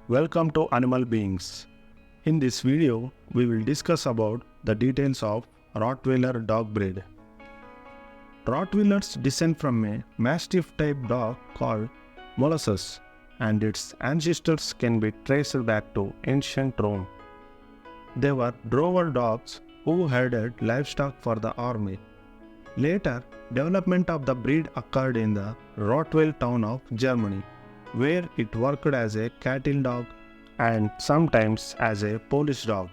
Welcome to Animal Beings. In this video, we will discuss about the details of Rottweiler dog breed. Rottweilers descend from a Mastiff type dog called Molossus, and its ancestors can be traced back to ancient Rome. They were drover dogs who herded livestock for the army. Later, development of the breed occurred in the Rottweil town of Germany, where it worked as a cattle dog and sometimes as a police dog.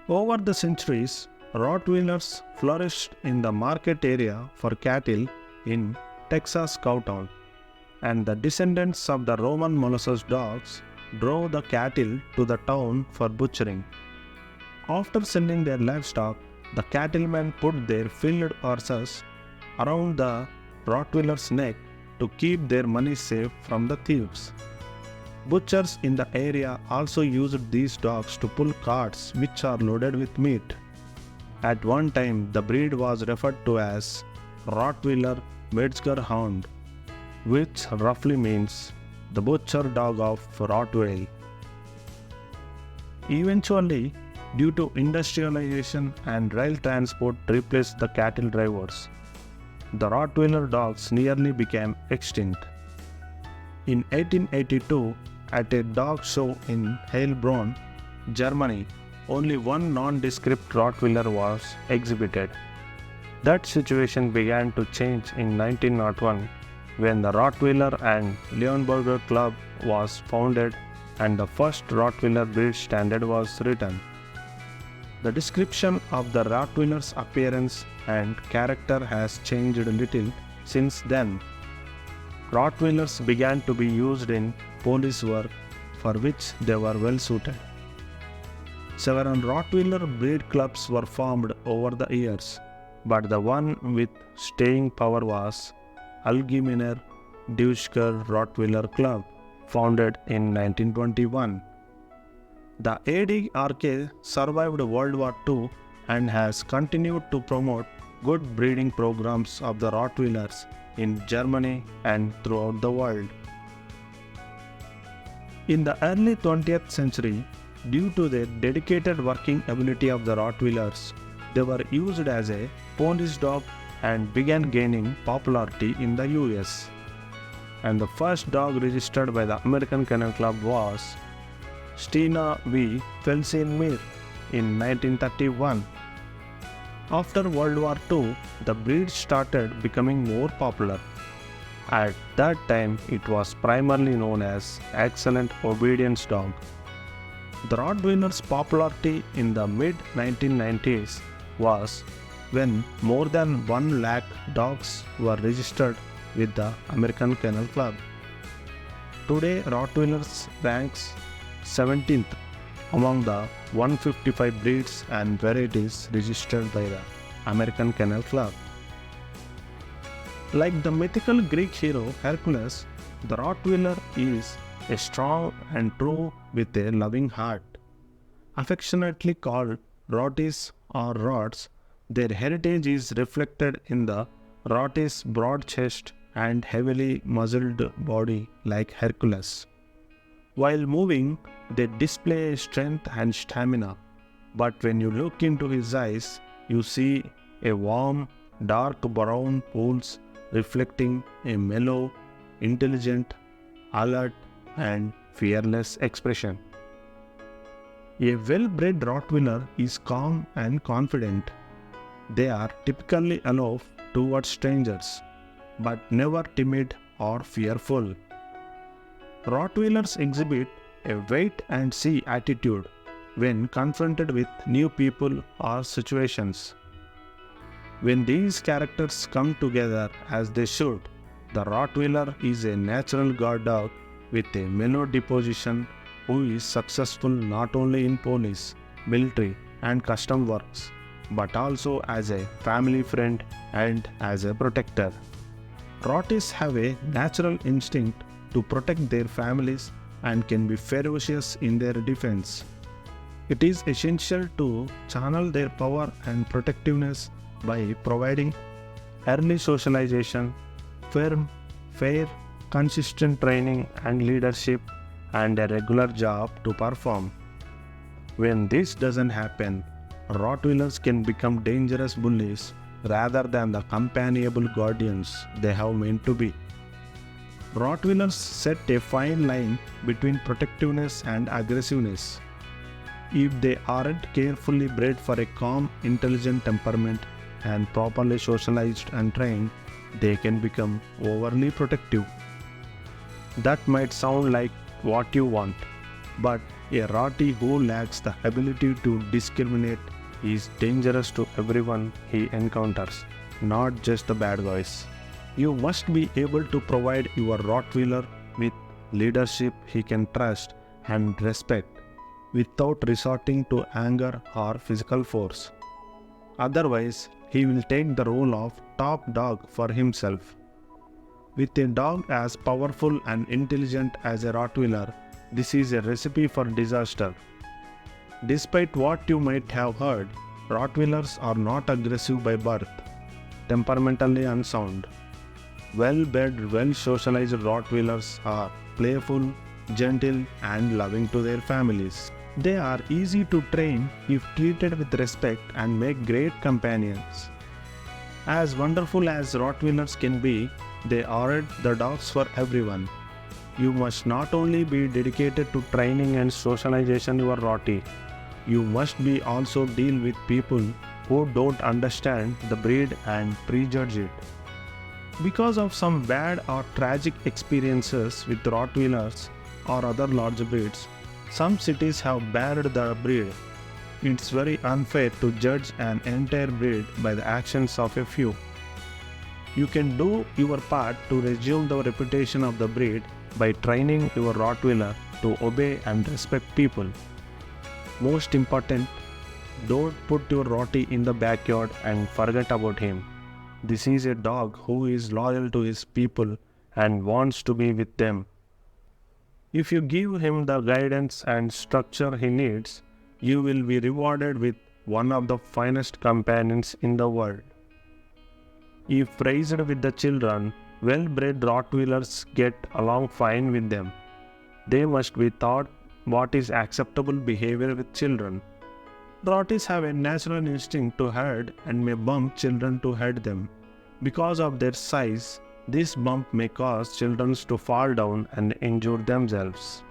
Over the centuries, Rottweilers flourished in the market area for cattle in Texas Cowtown, and the descendants of the Roman Molossus dogs drove the cattle to the town for butchering. After selling their livestock, the cattlemen put their filled horses around the Rottweiler's neck to keep their money safe from the thieves. Butchers in the area also used these dogs to pull carts which are loaded with meat. At one time, the breed was referred to as Rottweiler Metzger Hound, which roughly means the butcher dog of Rottweil. Eventually, due to industrialization and rail transport replaced the cattle drivers, the Rottweiler dogs nearly became extinct. In 1882, at a dog show in Heilbronn, Germany, only one nondescript Rottweiler was exhibited. That situation began to change in 1901 when the Rottweiler and Leonberger Club was founded and the first Rottweiler breed standard was written. The description of the Rottweiler's appearance and character has changed a little since then. Rottweilers began to be used in police work, for which they were well suited. Several Rottweiler breed clubs were formed over the years, but the one with staying power was Allgemeiner Deutscher Rottweiler Club, founded in 1921. The ADRK survived World War II and has continued to promote good breeding programs of the Rottweilers in Germany and throughout the world. In the early 20th century, due to their dedicated working ability of the Rottweilers, they were used as a police dog and began gaining popularity in the US. And the first dog registered by the American Kennel Club was Stina V. Felsenmeer in 1931. After World War II, the breed started becoming more popular. At that time, it was primarily known as excellent obedience dog. The Rottweiler's popularity in the mid-1990s was when more than 1 lakh dogs were registered with the American Kennel Club. Today, Rottweilers ranks 17th among the 155 breeds and varieties registered by the American Kennel Club. Like the mythical Greek hero Hercules, the Rottweiler is a strong and true with a loving heart. Affectionately called Rotties or Rots, their heritage is reflected in the Rotties' broad chest and heavily muscled body like Hercules. While moving, they display strength and stamina, but when you look into his eyes, you see a warm, dark brown pools reflecting a mellow, intelligent, alert, and fearless expression. A well-bred Rottweiler is calm and confident. They are typically aloof towards strangers, but never timid or fearful. Rottweilers exhibit a wait-and-see attitude when confronted with new people or situations. When these characters come together as they should, the Rottweiler is a natural guard dog with a mellow disposition who is successful not only in police, military, and custom works, but also as a family friend and as a protector. Rotties have a natural instinct to protect their families and can be ferocious in their defense. It is essential to channel their power and protectiveness by providing early socialization, firm, fair, consistent training and leadership, and a regular job to perform. When this doesn't happen, Rottweilers can become dangerous bullies rather than the companionable guardians they have meant to be. Rottweilers set a fine line between protectiveness and aggressiveness. If they aren't carefully bred for a calm, intelligent temperament and properly socialized and trained, they can become overly protective. That might sound like what you want, but a Rottie who lacks the ability to discriminate is dangerous to everyone he encounters, not just the bad guys. You must be able to provide your Rottweiler with leadership he can trust and respect without resorting to anger or physical force. Otherwise, he will take the role of top dog for himself. With a dog as powerful and intelligent as a Rottweiler, this is a recipe for disaster. Despite what you might have heard, Rottweilers are not aggressive by birth, temperamentally unsound. Well-bred, well-socialized Rottweilers are playful, gentle, and loving to their families. They are easy to train if treated with respect and make great companions. As wonderful as Rottweilers can be, they aren't the dogs for everyone. You must not only be dedicated to training and socialization your Rottie, you must be also deal with people who don't understand the breed and prejudge it. Because of some bad or tragic experiences with Rottweilers or other large breeds, some cities have banned the breed. It's very unfair to judge an entire breed by the actions of a few. You can do your part to resume the reputation of the breed by training your Rottweiler to obey and respect people. Most important, don't put your Rottie in the backyard and forget about him. This is a dog who is loyal to his people and wants to be with them. If you give him the guidance and structure he needs, you will be rewarded with one of the finest companions in the world. If raised with the children, well-bred Rottweilers get along fine with them. They must be taught what is acceptable behavior with children. Rotties have a natural instinct to herd and may bump children to herd them. Because of their size, this bump may cause children to fall down and injure themselves.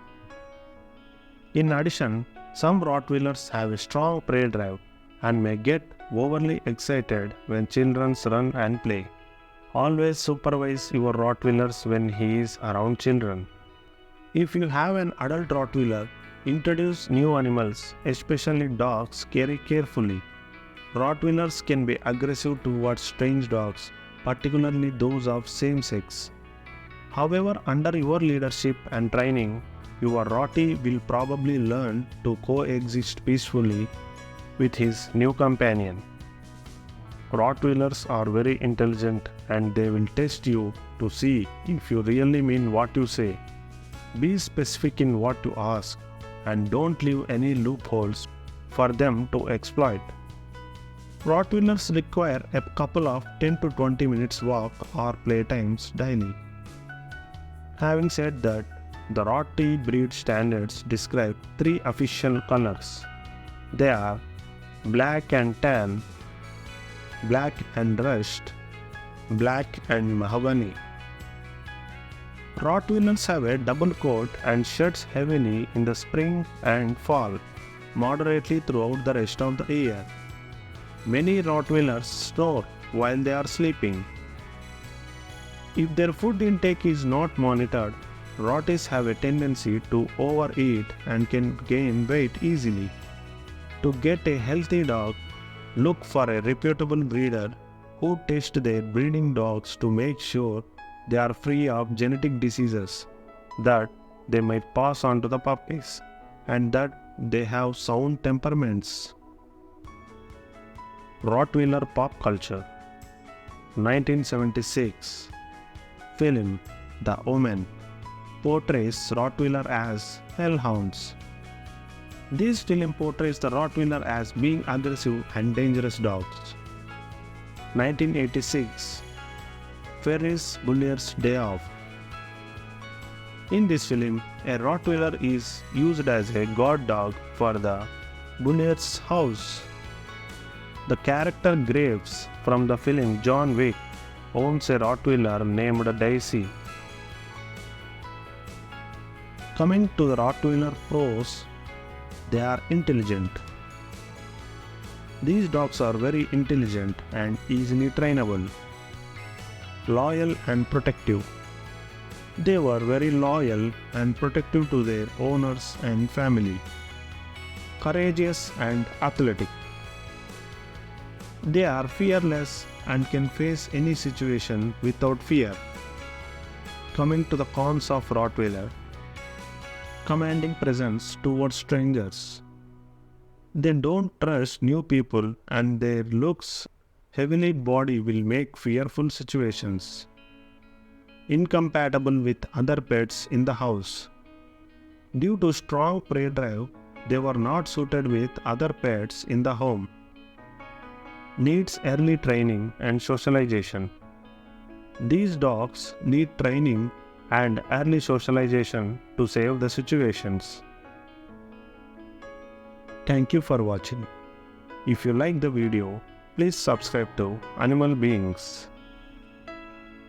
In addition, some Rottweilers have a strong prey drive and may get overly excited when children run and play. Always supervise your Rottweilers when he is around children. If you have an adult Rottweiler, introduce new animals, especially dogs, carefully. Rottweilers can be aggressive towards strange dogs, particularly those of same sex. However, under your leadership and training, your Rottie will probably learn to coexist peacefully with his new companion. Rottweilers are very intelligent and they will test you to see if you really mean what you say. Be specific in what you ask and don't leave any loopholes for them to exploit. Rottweilers require a couple of 10 to 20 minutes walk or playtimes daily. Having said that, the Rottie breed standards describe 3 official colors. They are black and tan, black and rust, black and mahogany. Rottweilers have a double coat and sheds heavily in the spring and fall, moderately throughout the rest of the year. Many Rottweilers snore while they are sleeping. If their food intake is not monitored, Rotties have a tendency to overeat and can gain weight easily. To get a healthy dog, look for a reputable breeder who tests their breeding dogs to make sure they are free of genetic diseases that they might pass on to the puppies and that they have sound temperaments. Rottweiler pop culture. 1976 film The Omen portrays Rottweiler as hellhounds. This film portrays the Rottweiler as being aggressive and dangerous dogs. 1986 Ferris Bueller's Day Off. In this film, a Rottweiler is used as a guard dog for the Bullet's house. The character Graves from the film John Wick owns a Rottweiler named Daisy. Coming to the Rottweiler pros, they are intelligent. These dogs are very intelligent and easily trainable, loyal and protective. They were very loyal and protective to their owners and family, courageous and athletic. They are fearless and can face any situation without fear. Coming to the cons of Rottweiler, commanding presence towards strangers. They don't trust new people and their looks, heavily body will make fearful situations. Incompatible with other pets in the house. Due to strong prey drive, they were not suited with other pets in the home. Needs early training and socialization. These dogs need training and early socialization to save the situations. Thank you for watching. If you like the video, please subscribe to Animal Beings.